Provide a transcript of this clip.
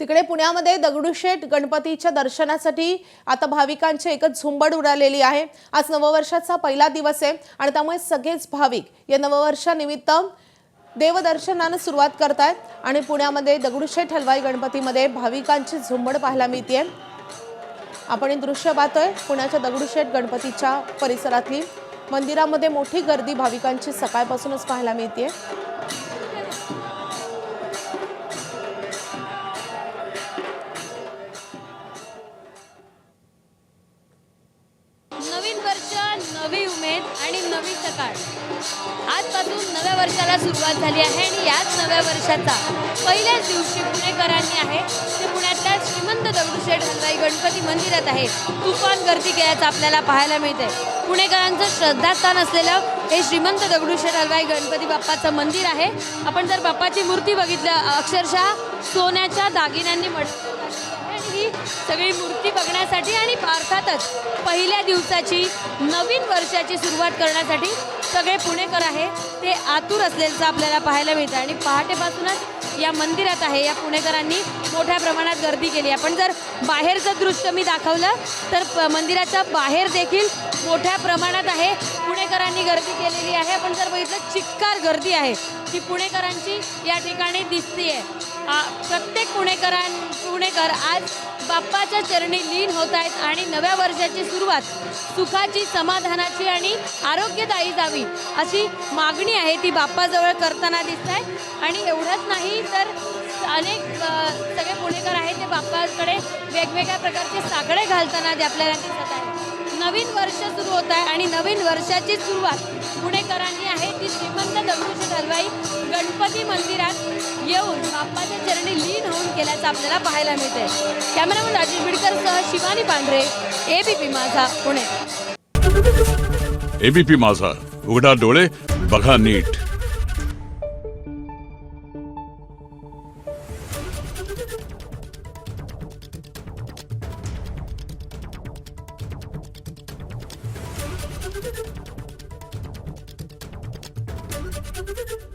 तिकडे पुण्यामध्ये दगडूशेठ गणपतीच्या दर्शनासाठी आता भाविकांची एकच झुंबड उडालेली आहे। आज नववर्षाचा पहिला दिवस आहे आणि त्यामुळे सगळेच भाविक या नववर्षानिमित्त देवदर्शनाला सुरुवात करतात आणि पुण्यामध्ये दगडूशेठ हलवाई गणपतीमध्ये भाविकांची झुंबड पाहायला मिळते। आपण हे दृश्य पाहतोय पुण्याच्या दगडूशेठ गणपतीच्या परिसरातली मंदिरामध्ये मोठी गर्दी भाविकांची सकाळपासूनच पाहायला मिळते। नवीन वर्ष, नवी उमेद आणि नवी सकाळ। आजपासून नव्या वर्षाला सुरुवात झाली आहे आणि याच नव्या वर्षाचा पहिल्याच दिवशी पुणेकरांनी आहे ते पुण्यातल्या श्रीमंत दगडूशेठ हलवाई गणपती मंदिरात आहे तुफान गर्दी केल्याचं आपल्याला पाहायला मिळते। पुणेकरांचं श्रद्धास्थान असलेलं हे श्रीमंत दगडूशेठ हलवाई गणपती बाप्पाचं मंदिर आहे। आपण जर बाप्पाची मूर्ती बघितलं अक्षरशः सोन्याच्या दागिन्यांनी ही सगळी मूर्ती बघण्यासाठी आणि अर्थातच पहिल्या दिवसाची नवीन वर्षाची सुरुवात करण्यासाठी सगळे पुणेकर आहे ते आतुर असल्याचं आपल्याला पाहायला मिळतं आणि पहाटेपासूनच या मंदिरात आहे या पुणेकरांनी मोठ्या प्रमाणात गर्दी केली। आपण जर बाहेरचं दृश्य मी दाखवलं तर मंदिराच्या बाहेर देखील मोठ्या प्रमाणात आहे पुणेकरांनी गर्दी केलेली आहे। आपण जर बघितलं चिक्कार गर्दी आहे ती पुणेकरांची या ठिकाणी दिसतेय। प्रत्येक पुणेकर आज बाप्पाच्या चरणी लीन होत आहेत आणि नव्या वर्षाची सुरुवात सुखाची, समाधानाची आणि आरोग्यदायी जावी अशी मागणी आहे ती बाप्पाजवळ करताना दिसत आहे। आणि एवढंच नाही तर अनेक सगळे पुणेकर आहेत ते बाप्पाकडे वेगवेगळ्या प्रकारचे साकडे घालताना ते आपल्याला दिसत आहे। नवीन वर्ष सुरू होत आहे आणि नवीन वर्षाची सुरुवात पुणेकरांनी आहे ती श्रीमंत दगडूशेठ हलवाई गणपती मंदिरात येऊन बाप्पाच्या चरणी लीन होऊन केल्याचं आपल्याला पाहायला मिळते। कॅमेरामन राजेश बिडकरसह शिवानी पांढरे, एबीपी माझा, पुणे। एबीपी माझा, उघडा डोळे बघा नीट। Thank you.